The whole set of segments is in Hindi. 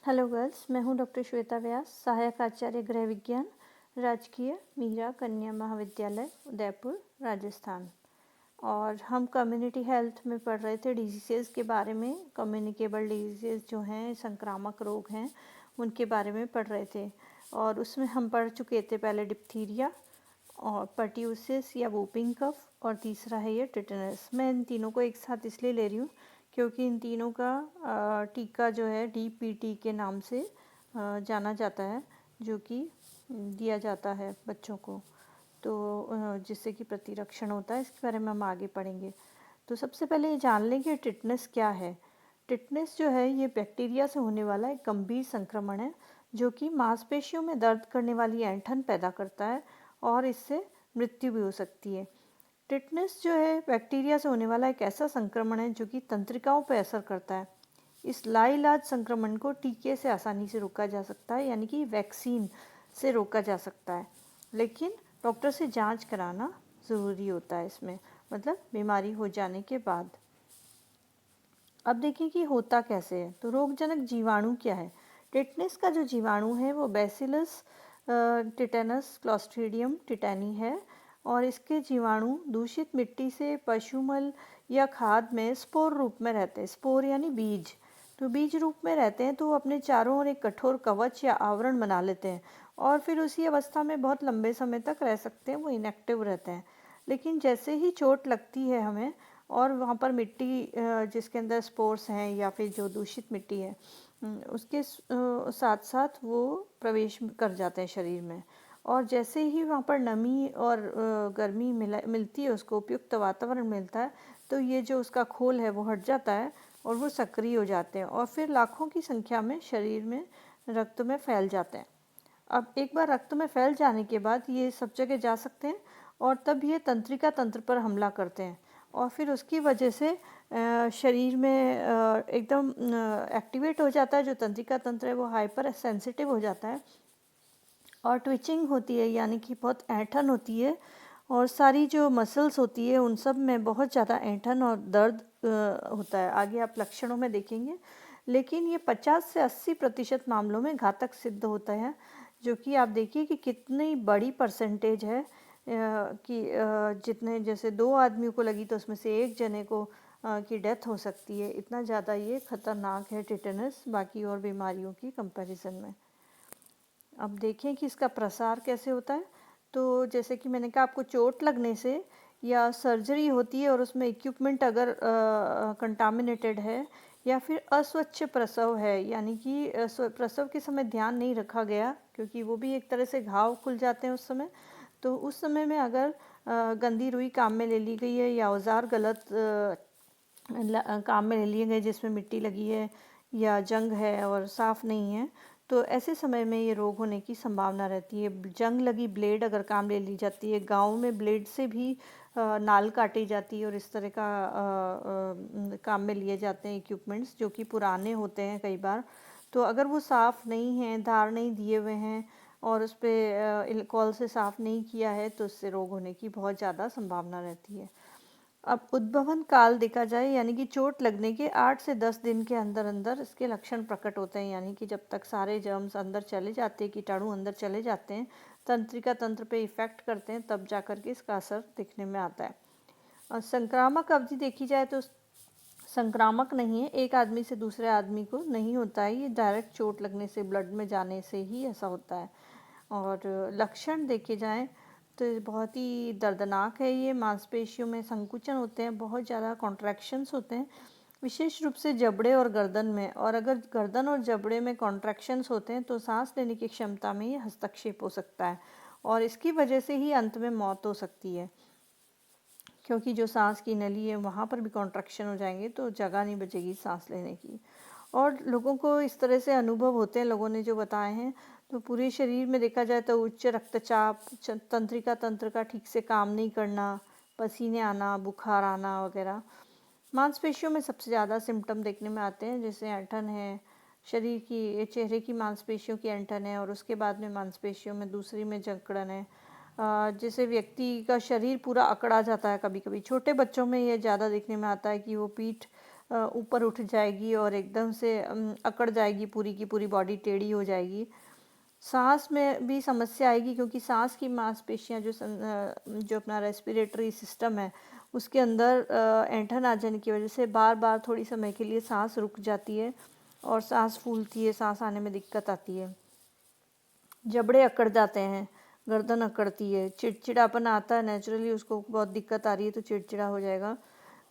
हेलो गर्ल्स, मैं हूं डॉक्टर श्वेता व्यास, सहायक आचार्य गृह विज्ञान, राजकीय मीरा कन्या महाविद्यालय उदयपुर राजस्थान। और हम कम्युनिटी हेल्थ में पढ़ रहे थे डिजीज़ के बारे में। कम्युनिकेबल डिजीज़ जो हैं, संक्रामक रोग हैं, उनके बारे में पढ़ रहे थे। और उसमें हम पढ़ चुके थे पहले डिप्थीरिया और पर्ट्यूसिस या वूपिंग कफ, और तीसरा है ये टिटेनस। मैं इन तीनों को एक साथ इसलिए ले रही हूँ क्योंकि इन तीनों का टीका जो है DPT के नाम से जाना जाता है, जो कि दिया जाता है बच्चों को, तो जिससे कि प्रतिरक्षण होता है। इसके बारे में हम आगे पढ़ेंगे। तो सबसे पहले ये जान लें कि टिटनेस क्या है। टिटनेस जो है ये बैक्टीरिया से होने वाला एक गंभीर संक्रमण है जो कि मांसपेशियों में दर्द करने वाली ऐंठन पैदा करता है और इससे मृत्यु भी हो सकती है। टिटनेस जो है बैक्टीरिया से होने वाला एक ऐसा संक्रमण है जो कि तंत्रिकाओं पर असर करता है। इस लाइलाज संक्रमण को टीके से आसानी से रोका जा सकता है, यानी कि वैक्सीन से रोका जा सकता है, लेकिन डॉक्टर से जांच कराना ज़रूरी होता है इसमें, मतलब बीमारी हो जाने के बाद। अब देखिए कि होता कैसे है। तो रोगजनक जीवाणु क्या है। टिटनेस का जो जीवाणु है वो बैसिलस टिटेनस क्लॉस्ट्रीडियम टिटेनी है, और इसके जीवाणु दूषित मिट्टी से, पशुमल या खाद में स्पोर रूप में रहते हैं। स्पोर यानी बीज। तो बीज रूप में रहते हैं तो वो अपने चारों ओर एक कठोर कवच या आवरण बना लेते हैं और फिर उसी अवस्था में बहुत लंबे समय तक रह सकते हैं। वो इनएक्टिव रहते हैं। लेकिन जैसे ही चोट लगती है हमें और वहाँ पर मिट्टी जिसके अंदर स्पोर्स हैं या फिर जो दूषित मिट्टी है उसके साथ साथ वो प्रवेश कर जाते हैं शरीर में, और जैसे ही वहाँ पर नमी और गर्मी मिलती है, उसको उपयुक्त वातावरण मिलता है, तो ये जो उसका खोल है वो हट जाता है और वो सक्रिय हो जाते हैं और फिर लाखों की संख्या में शरीर में रक्त में फैल जाते हैं। अब एक बार रक्त में फैल जाने के बाद ये सब जगह जा सकते हैं और तब ये तंत्रिका तंत्र पर हमला करते हैं और फिर उसकी वजह से शरीर में एकदम एक्टिवेट हो जाता है। जो तंत्रिका तंत्र है वो हाइपर सेंसिटिव हो जाता है और ट्विचिंग होती है, यानी कि बहुत ऐंठन होती है, और सारी जो मसल्स होती है उन सब में बहुत ज़्यादा ऐंठन और दर्द होता है। आगे आप लक्षणों में देखेंगे। लेकिन ये 50 से 80% मामलों में घातक सिद्ध होता है, जो कि आप देखिए कि कितनी बड़ी परसेंटेज है कि जितने जैसे 2 आदमियों को लगी तो उसमें से एक जने को की डेथ हो सकती है। इतना ज़्यादा ये खतरनाक है टिटेनस बाकी और बीमारियों की कंपैरिजन में। अब देखें कि इसका प्रसार कैसे होता है। तो जैसे कि मैंने कहा, आपको चोट लगने से या सर्जरी होती है और उसमें इक्विपमेंट अगर कंटामिनेटेड है या फिर अस्वच्छ प्रसव है, यानी कि प्रसव के समय ध्यान नहीं रखा गया, क्योंकि वो भी एक तरह से घाव खुल जाते हैं उस समय। तो उस समय में अगर गंदी रुई काम में ले ली गई है या औजार गलत काम में ले लिए गए जिसमें मिट्टी लगी है या जंग है और साफ़ नहीं है, तो ऐसे समय में ये रोग होने की संभावना रहती है। जंग लगी ब्लेड अगर काम ले ली जाती है, गाँव में ब्लेड से भी नाल काटी जाती है और इस तरह का काम में लिए जाते हैं इक्विपमेंट्स जो कि पुराने होते हैं कई बार। तो अगर वो साफ़ नहीं हैं, धार नहीं दिए हुए हैं और उस पर अल्कोहल से साफ़ नहीं किया है, तो उससे रोग होने की बहुत ज़्यादा संभावना रहती है। अब उद्भवन काल देखा जाए, यानी कि चोट लगने के 8 से 10 दिन के अंदर अंदर इसके लक्षण प्रकट होते हैं, यानी कि जब तक सारे जर्म्स अंदर चले जाते हैं, कीटाणु अंदर चले जाते हैं, तंत्रिका तंत्र पे इफ़ेक्ट करते हैं, तब जा कर के इसका असर दिखने में आता है। और संक्रामक अवधि देखी जाए तो संक्रामक नहीं है, एक आदमी से दूसरे आदमी को नहीं होता है, ये डायरेक्ट चोट लगने से, ब्लड में जाने से ही ऐसा होता है। और लक्षण देखे जाएँ तो बहुत ही दर्दनाक है ये। मांसपेशियों में संकुचन होते हैं, बहुत ज़्यादा कॉन्ट्रैक्शंस होते हैं, विशेष रूप से जबड़े और गर्दन में। और अगर गर्दन और जबड़े में कॉन्ट्रैक्शंस होते हैं तो सांस लेने की क्षमता में ये हस्तक्षेप हो सकता है और इसकी वजह से ही अंत में मौत हो सकती है, क्योंकि जो सांस की नली है वहाँ पर भी कॉन्ट्रैक्शन हो जाएंगे तो जगह नहीं बचेगी सांस लेने की। और लोगों को इस तरह से अनुभव होते हैं, लोगों ने जो बताए हैं। तो पूरे शरीर में देखा जाए तो उच्च रक्तचाप, तंत्रिका तंत्र का ठीक से काम नहीं करना, पसीने आना, बुखार आना वगैरह। मांसपेशियों में सबसे ज़्यादा सिम्टम देखने में आते हैं, जैसे ऐंठन है, शरीर की चेहरे की मांसपेशियों की ऐंठन है, और उसके बाद में मांसपेशियों में दूसरी में जकड़न है। जिससे व्यक्ति का शरीर पूरा अकड़ा जाता है। कभी कभी छोटे बच्चों में ये ज़्यादा देखने में आता है कि वो पीठ ऊपर उठ जाएगी और एकदम से अकड़ जाएगी, पूरी की पूरी बॉडी टेढ़ी हो जाएगी। सांस में भी समस्या आएगी क्योंकि सांस की मांसपेशियां जो अपना रेस्पिरेटरी सिस्टम है उसके अंदर ऐंठन आ जाने की वजह से बार बार थोड़ी समय के लिए सांस रुक जाती है और सांस फूलती है, सांस आने में दिक्कत आती है। जबड़े अकड़ जाते हैं, गर्दन अकड़ती है, चिड़चिड़ापन आता है नेचुरली, उसको बहुत दिक्कत आ रही है तो चिड़चिड़ा हो जाएगा।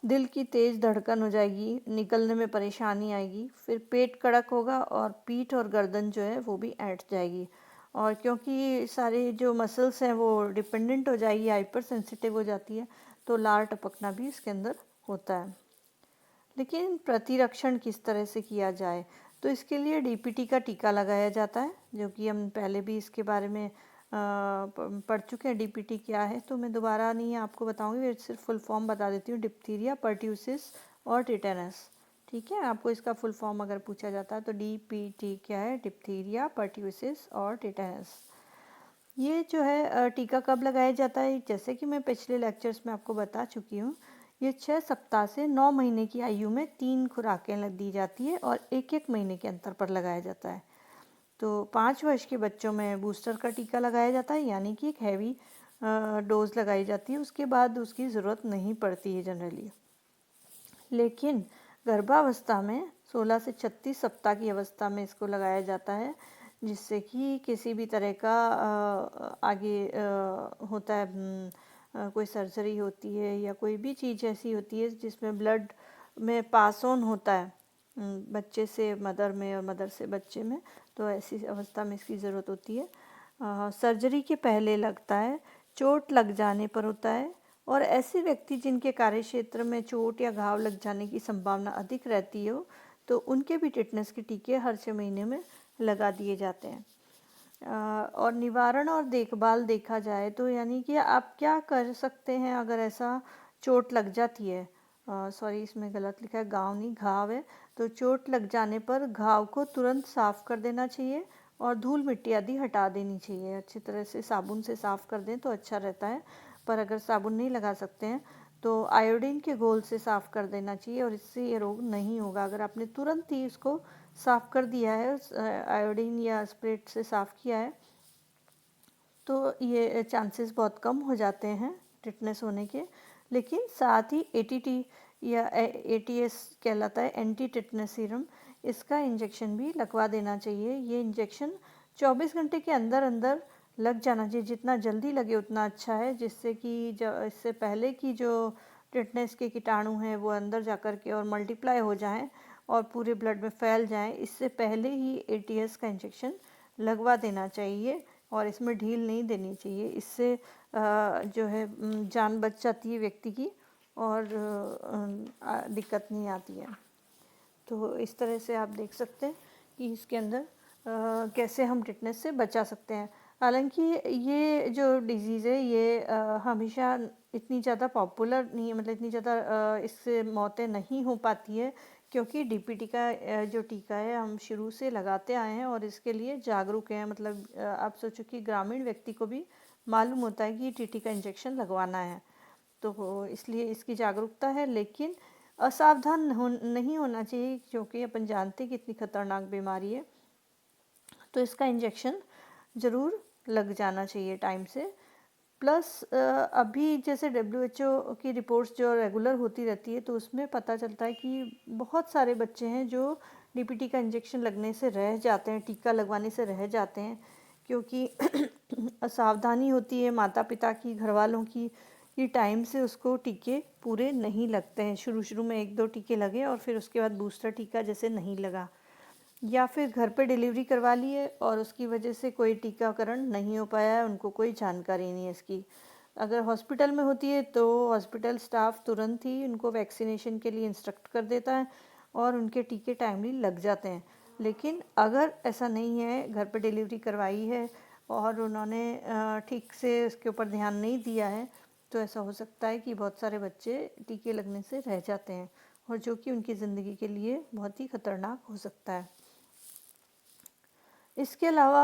दिल की तेज़ धड़कन हो जाएगी, निकलने में परेशानी आएगी। फिर पेट कड़क होगा और पीठ और गर्दन जो है वो भी ऐंठ जाएगी। और क्योंकि सारे जो मसल्स हैं वो डिपेंडेंट हो जाएगी, हाइपर सेंसिटिव हो जाती है, तो लार टपकना भी इसके अंदर होता है। लेकिन प्रतिरक्षण किस तरह से किया जाए, तो इसके लिए डीपीटी का टीका लगाया जाता है, जो कि हम पहले भी इसके बारे में पढ़ चुके हैं। डीपीटी क्या है तो मैं दोबारा नहीं आपको बताऊंगी, सिर्फ फुल फॉर्म बता देती हूँ। डिप्थीरिया, पर्ट्यूसिस और टिटेनस। ठीक है, आपको इसका फुल फॉर्म अगर पूछा जाता है तो डीपीटी क्या है? डिप्थीरिया, पर्ट्यूसिस और टिटेनस। ये जो है टीका कब लगाया जाता है, जैसे कि मैं पिछले लेक्चर्स में आपको बता चुकी हूँ। ये 6 सप्ताह से 9 महीने की आयु में 3 खुराकें दी जाती है और 1-1 महीने के अंतर पर लगाया जाता है। तो 5 वर्ष के बच्चों में बूस्टर का टीका लगाया जाता है, यानी कि एक हैवी डोज लगाई जाती है। उसके बाद उसकी ज़रूरत नहीं पड़ती है जनरली। लेकिन गर्भावस्था में 16 से 36 सप्ताह की अवस्था में इसको लगाया जाता है, जिससे कि किसी भी तरह का आगे होता है, कोई सर्जरी होती है या कोई भी चीज़ ऐसी होती है जिसमें ब्लड में पास ऑन होता है बच्चे से मदर में और मदर से बच्चे में, तो ऐसी अवस्था में इसकी ज़रूरत होती है। सर्जरी के पहले लगता है, चोट लग जाने पर होता है, और ऐसे व्यक्ति जिनके कार्यक्षेत्र में चोट या घाव लग जाने की संभावना अधिक रहती हो तो उनके भी टिटनेस के टीके हर 6 महीने में लगा दिए जाते हैं। और निवारण और देखभाल देखा जाए तो यानी कि आप क्या कर सकते हैं अगर ऐसा चोट लग जाती है, सॉरी इसमें गलत लिखा है, घाव नहीं घाव है। तो चोट लग जाने पर घाव को तुरंत साफ़ कर देना चाहिए और धूल मिट्टी आदि हटा देनी चाहिए। अच्छी तरह से साबुन से साफ़ कर दें तो अच्छा रहता है, पर अगर साबुन नहीं लगा सकते हैं तो आयोडीन के घोल से साफ़ कर देना चाहिए और इससे ये रोग नहीं होगा। अगर आपने तुरंत ही इसको साफ़ कर दिया है, आयोडीन या स्प्रिट से साफ़ किया है, तो ये चांसेस बहुत कम हो जाते हैं टिटनेस होने के। लेकिन साथ ही एटीटी या एटीएस कहलाता है, एंटी टिटनेस सीरम, इसका इंजेक्शन भी लगवा देना चाहिए। ये इंजेक्शन 24 घंटे के अंदर अंदर लग जाना चाहिए, जितना जल्दी लगे उतना अच्छा है, जिससे कि इससे पहले की जो टिटनेस के कीटाणु हैं वो अंदर जा कर के और मल्टीप्लाई हो जाएं और पूरे ब्लड में फैल जाएं, इससे पहले ही एटीएस का इंजेक्शन लगवा देना चाहिए और इसमें ढील नहीं देनी चाहिए। इससे जो है जान बच जाती है व्यक्ति की और दिक्कत नहीं आती है। तो इस तरह से आप देख सकते हैं कि इसके अंदर कैसे हम टिटनेस से बचा सकते हैं। हालांकि ये जो डिज़ीज़ है ये हमेशा इतनी ज़्यादा पॉपुलर नहीं है, मतलब इतनी ज़्यादा इससे मौतें नहीं हो पाती है, क्योंकि डीपीटी का जो टीका है हम शुरू से लगाते आए हैं और इसके लिए जागरूक हैं। मतलब आप सोचो कि ग्रामीण व्यक्ति को भी मालूम होता है कि टीटी का इंजेक्शन लगवाना है, तो इसलिए इसकी जागरूकता है। लेकिन असावधान नहीं होना चाहिए, क्योंकि अपन जानते हैं कि इतनी खतरनाक बीमारी है, तो इसका इंजेक्शन ज़रूर लग जाना चाहिए टाइम से। प्लस अभी जैसे WHO की रिपोर्ट्स जो रेगुलर होती रहती है तो उसमें पता चलता है कि बहुत सारे बच्चे हैं जो डीपीटी का इंजेक्शन लगने से रह जाते हैं, टीका लगवाने से रह जाते हैं, क्योंकि असावधानी होती है माता पिता की, घर वालों की, कि टाइम से उसको टीके पूरे नहीं लगते हैं। शुरू में 1-2 टीके लगे और फिर उसके बाद बूस्टर टीका जैसे नहीं लगा, या फिर घर पे डिलीवरी करवा ली है और उसकी वजह से कोई टीकाकरण नहीं हो पाया है, उनको कोई जानकारी नहीं है इसकी। अगर हॉस्पिटल में होती है तो हॉस्पिटल स्टाफ तुरंत ही उनको वैक्सीनेशन के लिए इंस्ट्रक्ट कर देता है और उनके टीके टाइमली लग जाते हैं। लेकिन अगर ऐसा नहीं है, घर पे डिलीवरी करवाई है और उन्होंने ठीक से उसके ऊपर ध्यान नहीं दिया है, तो ऐसा हो सकता है कि बहुत सारे बच्चे टीके लगने से रह जाते हैं, और जो कि उनकी ज़िंदगी के लिए बहुत ही ख़तरनाक हो सकता है। इसके अलावा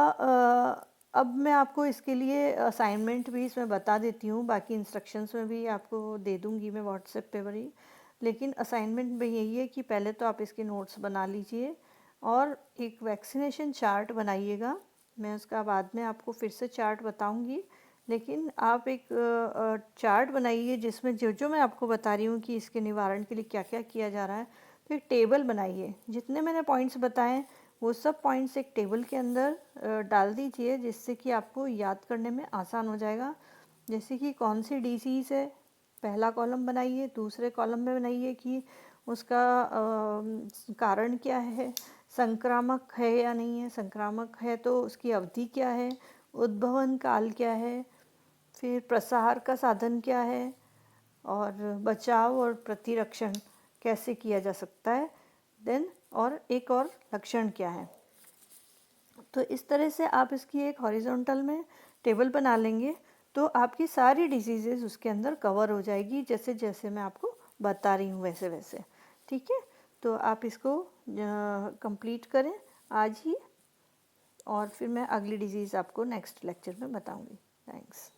अब मैं आपको इसके लिए असाइनमेंट भी इसमें बता देती हूँ, बाकी इंस्ट्रक्शंस में भी आपको दे दूँगी मैं व्हाट्सएप पे बड़ी। लेकिन असाइनमेंट में यही है कि पहले तो आप इसके नोट्स बना लीजिए और एक वैक्सीनेशन चार्ट बनाइएगा। मैं उसका बाद में आपको फिर से चार्ट बताऊंगी, लेकिन आप एक चार्ट बनाइए जिसमें जो जो मैं आपको बता रही हूँ कि इसके निवारण के लिए क्या क्या किया जा रहा है। तो एक टेबल बनाइए, जितने मैंने पॉइंट्स बताए वो सब पॉइंट्स एक टेबल के अंदर डाल दीजिए, जिससे कि आपको याद करने में आसान हो जाएगा। जैसे कि कौन सी डिसीज़ है, पहला कॉलम बनाइए, दूसरे कॉलम में बनाइए कि उसका कारण क्या है, संक्रामक है या नहीं है, संक्रामक है तो उसकी अवधि क्या है, उद्भवन काल क्या है, फिर प्रसार का साधन क्या है, और बचाव और प्रतिरक्षण कैसे किया जा सकता है, देन और एक और लक्षण क्या है। तो इस तरह से आप इसकी एक हॉरिजॉन्टल में टेबल बना लेंगे तो आपकी सारी डिजीज़ेज़ उसके अंदर कवर हो जाएगी, जैसे जैसे मैं आपको बता रही हूँ वैसे वैसे। ठीक है, तो आप इसको कंप्लीट करें आज ही, और फिर मैं अगली डिजीज़ आपको नेक्स्ट लेक्चर में बताऊँगी। थैंक्स।